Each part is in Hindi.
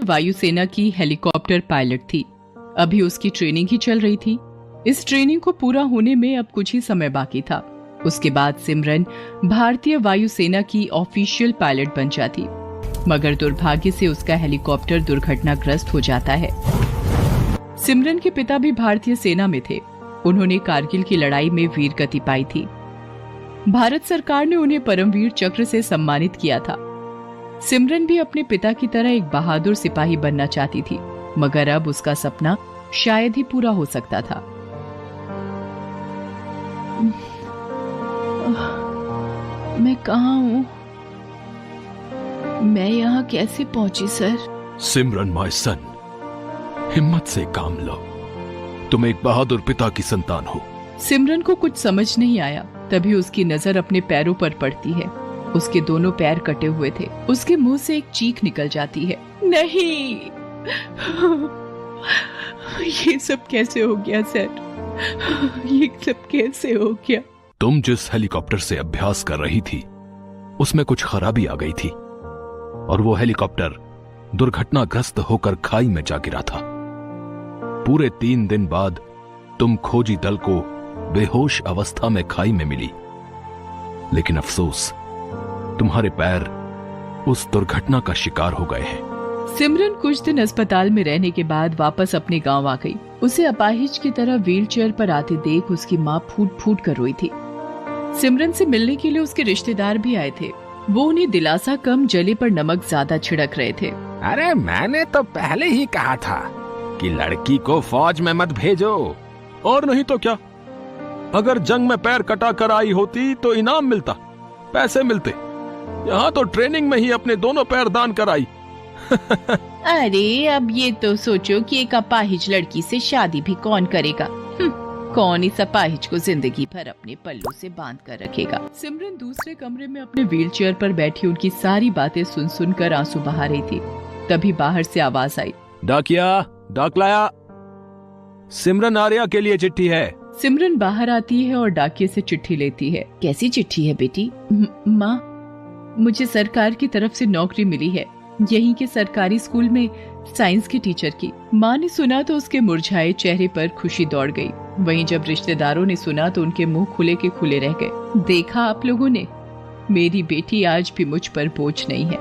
वायुसेना की हेलीकॉप्टर पायलट थी। अभी उसकी ट्रेनिंग ही चल रही थी। इस ट्रेनिंग को पूरा होने में अब कुछ ही समय बाकी था। उसके बाद सिमरन भारतीय वायुसेना की ऑफिशियल पायलट बन जाती, मगर दुर्भाग्य से उसका हेलीकॉप्टर दुर्घटनाग्रस्त हो जाता है। सिमरन के पिता भी भारतीय सेना में थे। उन्होंने कारगिल की लड़ाई में वीर गति पाई थी। भारत सरकार ने उन्हें परमवीर चक्र से सम्मानित किया था। सिमरन भी अपने पिता की तरह एक बहादुर सिपाही बनना चाहती थी, मगर अब उसका सपना शायद ही पूरा हो सकता था। मैं कहाँ हूँ? मैं यहाँ कैसे पहुंची सर? सिमरन माय सन, हिम्मत से काम लो। तुम एक बहादुर पिता की संतान हो। सिमरन को कुछ समझ नहीं आया। तभी उसकी नजर अपने पैरों पर पड़ती है। उसके दोनों पैर कटे हुए थे। उसके मुंह से एक चीख निकल जाती है। नहीं, ये सब कैसे हो गया सर? ये सब कैसे हो गया? तुम जिस हेलीकॉप्टर से अभ्यास कर रही थी उसमें कुछ खराबी आ गई थी और वो हेलीकॉप्टर दुर्घटनाग्रस्त होकर खाई में जा गिरा था। पूरे 3 दिन बाद तुम खोजी दल को बेहोश अवस्था में खाई में मिली, लेकिन अफसोस तुम्हारे पैर उस दुर्घटना का शिकार हो गए हैं। सिमरन कुछ दिन अस्पताल में रहने के बाद वापस अपने गांव आ गई। उसे अपाहिज की तरह व्हीलचेयर पर आते देख उसकी माँ फूट फूट कर रोई थी। सिमरन से मिलने के लिए उसके रिश्तेदार भी आए थे। वो उन्हें दिलासा कम, जले पर नमक ज्यादा छिड़क रहे थे। अरे मैंने तो पहले ही कहा था कि लड़की को फौज में मत भेजो। और नहीं तो क्या, अगर जंग में पैर कटा कर आई होती तो इनाम मिलता, पैसे मिलते। यहाँ तो ट्रेनिंग में ही अपने दोनों पैर दान कर आई। अरे अब ये तो सोचो कि एक अपाहिज लड़की से शादी भी कौन करेगा? कौन इस अपाहिज को जिंदगी भर अपने पल्लू से बांध कर रखेगा? सिमरन दूसरे कमरे में अपने व्हीलचेयर पर बैठी उनकी सारी बातें सुन सुनकर आंसू बहा रही थी। तभी बाहर से आवाज आई, डाकिया, डाक लाया। सिमरन आर्या के लिए चिट्ठी है। सिमरन बाहर आती है और डाकिये से चिट्ठी लेती है। कैसी चिट्ठी है बेटी? माँ, मुझे सरकार की तरफ से नौकरी मिली है, यहीं के सरकारी स्कूल में साइंस की टीचर की। माँ ने सुना तो उसके मुरझाए चेहरे पर खुशी दौड़ गई। वहीं जब रिश्तेदारों ने सुना तो उनके मुंह खुले के खुले रह गए। देखा आप लोगों ने, मेरी बेटी आज भी मुझ पर बोझ नहीं है।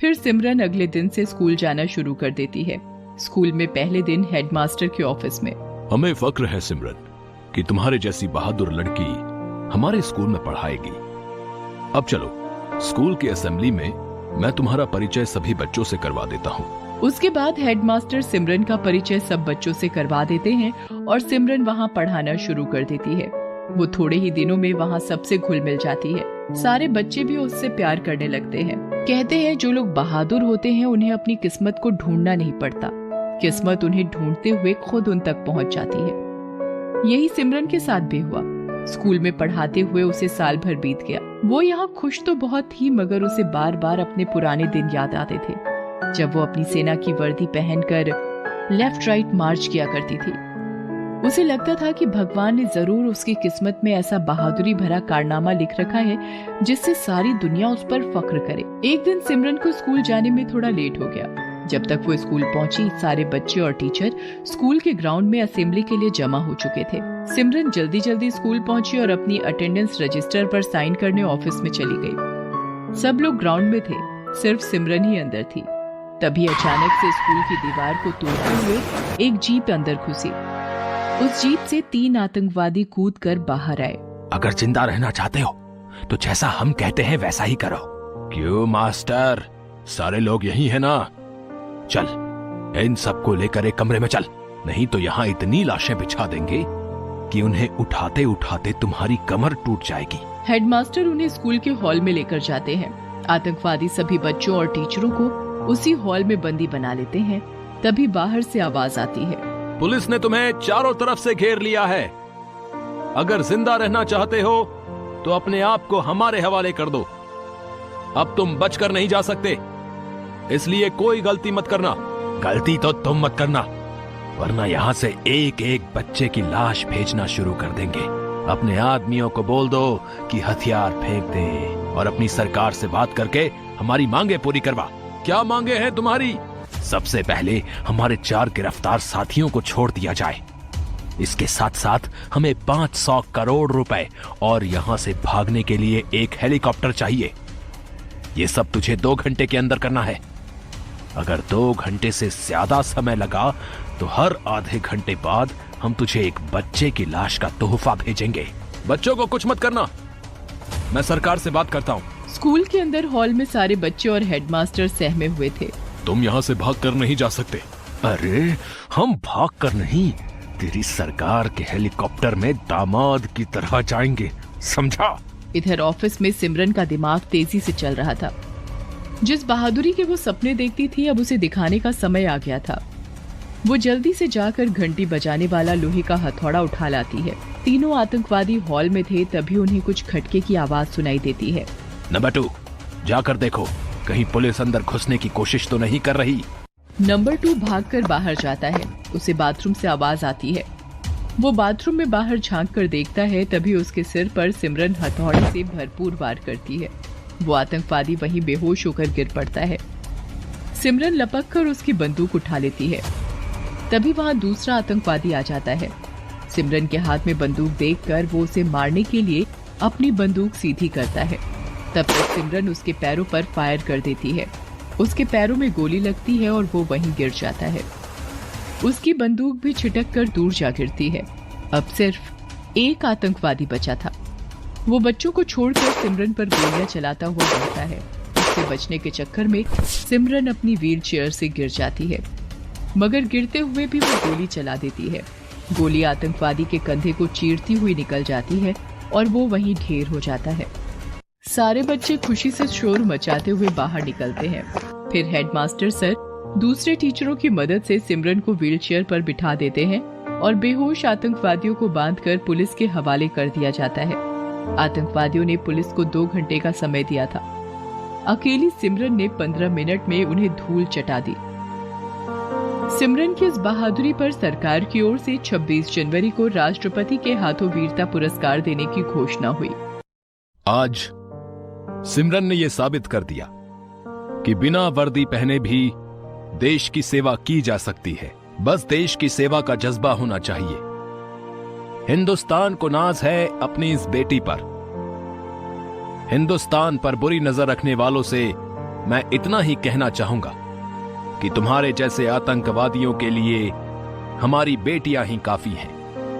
फिर सिमरन अगले दिन से स्कूल जाना शुरू कर देती है। स्कूल में पहले दिन हेडमास्टर के ऑफिस में। हमें फक्र है सिमरन कि तुम्हारे जैसी बहादुर लड़की हमारे स्कूल में पढ़ाएगी। अब चलो, स्कूल की असेंबली में मैं तुम्हारा परिचय सभी बच्चों से करवा देता हूँ। उसके बाद हेडमास्टर सिमरन का परिचय सब बच्चों से करवा देते हैं और सिमरन वहाँ पढ़ाना शुरू कर देती है। वो थोड़े ही दिनों में वहाँ सबसे घुल मिल जाती है। सारे बच्चे भी उससे प्यार करने लगते हैं। कहते हैं जो लोग बहादुर होते हैं उन्हें अपनी किस्मत को ढूंढना नहीं पड़ता, किस्मत उन्हें ढूंढते हुए खुद उन तक पहुँच जाती है। यही सिमरन के साथ भी हुआ। स्कूल में पढ़ाते हुए उसे साल भर बीत गया। वो यहाँ खुश तो बहुत थी, मगर उसे बार बार अपने पुराने दिन याद आते थे, जब वो अपनी सेना की वर्दी पहनकर लेफ्ट राइट मार्च किया करती थी। उसे लगता था कि भगवान ने जरूर उसकी किस्मत में ऐसा बहादुरी भरा कारनामा लिख रखा है जिससे सारी दुनिया उस पर फख्र करे। एक दिन सिमरन को स्कूल जाने में थोड़ा लेट हो गया। जब तक वो स्कूल पहुंची, सारे बच्चे और टीचर स्कूल के ग्राउंड में असेंबली के लिए जमा हो चुके थे। सिमरन जल्दी जल्दी स्कूल पहुंची और अपनी अटेंडेंस रजिस्टर पर साइन करने ऑफिस में चली गई। सब लोग ग्राउंड में थे, सिर्फ सिमरन ही अंदर थी। तभी अचानक से स्कूल की दीवार को तोड़ते हुए एक जीप अंदर घुसी। उस जीप से 3 आतंकवादी कूदकर बाहर आए। अगर जिंदा रहना चाहते हो तो जैसा हम कहते हैं वैसा ही करो। क्यों मास्टर, सारे लोग यही है ना? चल, इन सबको लेकर एक कमरे में चल, नहीं तो यहाँ इतनी लाशें बिछा देंगे कि उन्हें उठाते उठाते तुम्हारी कमर टूट जाएगी। हेडमास्टर उन्हें स्कूल के हॉल में लेकर जाते हैं। आतंकवादी सभी बच्चों और टीचरों को उसी हॉल में बंदी बना लेते हैं। तभी बाहर से आवाज आती है, पुलिस ने तुम्हें चारों तरफ से घेर लिया है। अगर जिंदा रहना चाहते हो तो अपने आप को हमारे हवाले कर दो। अब तुम बचकर नहीं जा सकते, इसलिए कोई गलती मत करना। गलती तो तुम मत करना, वरना यहाँ से एक एक बच्चे की लाश भेजना शुरू कर देंगे। अपने आदमियों को बोल दो कि हथियार फेंक दे और अपनी सरकार से बात करके हमारी मांगे पूरी करवा। क्या मांगे हैं तुम्हारी? सबसे पहले हमारे 4 गिरफ्तार साथियों को छोड़ दिया जाए। इसके साथ साथ हमें 500 करोड़ रुपए और यहां से भागने के लिए एक हेलीकॉप्टर चाहिए। यह सब तुझे 2 घंटे के अंदर करना है। अगर 2 घंटे से ज्यादा समय लगा तो हर आधे घंटे बाद हम तुझे एक बच्चे की लाश का तोहफा भेजेंगे। बच्चों को कुछ मत करना, मैं सरकार से बात करता हूँ। स्कूल के अंदर हॉल में सारे बच्चे और हेडमास्टर सहमे हुए थे। तुम यहाँ से भाग कर नहीं जा सकते। अरे हम भाग कर नहीं, तेरी सरकार के हेलीकॉप्टर में दामाद की तरह जाएंगे, समझा? इधर ऑफिस में सिमरन का दिमाग तेजी से चल रहा था। जिस बहादुरी के वो सपने देखती थी अब उसे दिखाने का समय आ गया था। वो जल्दी से जाकर घंटी बजाने वाला लोहे का हथौड़ा उठा लाती है। तीनों आतंकवादी हॉल में थे, तभी उन्हें कुछ खटके की आवाज सुनाई देती है। नंबर 2, जाकर देखो कहीं पुलिस अंदर घुसने की कोशिश तो नहीं कर रही। नंबर 2 भागकर बाहर जाता है। उसे बाथरूम से आवाज आती है। वो बाथरूम में बाहर झांक कर देखता है, तभी उसके सिर पर सिमरन हथौड़े से भरपूर वार करती है। वो आतंकवादी वहीं बेहोश होकर गिर पड़ता है। सिमरन लपक कर उसकी बंदूक उठा लेती है। तभी वहां दूसरा आतंकवादी आ जाता है। सिमरन के हाथ में बंदूक देखकर वो उसे मारने के लिए अपनी बंदूक सीधी करता है। तब तक सिमरन उसके पैरों पर फायर कर देती है। उसके पैरों में गोली लगती है और वो वहीं गिर जाता है। उसकी बंदूक भी छिटक कर दूर जा गिरती है। अब सिर्फ एक आतंकवादी बचा था। वो बच्चों को छोड़कर सिमरन पर गोलियां चलाता हुआ बढ़ता है। उससे बचने के चक्कर में सिमरन अपनी व्हील चेयर से गिर जाती है, मगर गिरते हुए भी वो गोली चला देती है। गोली आतंकवादी के कंधे को चीरती हुई निकल जाती है और वो वहीं ढेर हो जाता है। सारे बच्चे खुशी से शोर मचाते हुए बाहर निकलते हैं। फिर हेडमास्टर सर दूसरे टीचरों की मदद से सिमरन को व्हीलचेयर पर बिठा देते हैं और बेहोश आतंकवादियों को बांधकर पुलिस के हवाले कर दिया जाता है। आतंकवादियों ने पुलिस को 2 घंटे का समय दिया था। अकेली सिमरन ने 15 मिनट में उन्हें धूल चटा दी। सिमरन की इस बहादुरी पर सरकार की ओर से 26 जनवरी को राष्ट्रपति के हाथों वीरता पुरस्कार देने की घोषणा हुई। आज सिमरन ने यह साबित कर दिया कि बिना वर्दी पहने भी देश की सेवा की जा सकती है। बस देश की सेवा का जज्बा होना चाहिए। हिंदुस्तान को नाज है अपनी इस बेटी पर। हिंदुस्तान पर बुरी नजर रखने वालों से मैं इतना ही कहना चाहूंगा कि तुम्हारे जैसे आतंकवादियों के लिए हमारी बेटियां ही काफी हैं।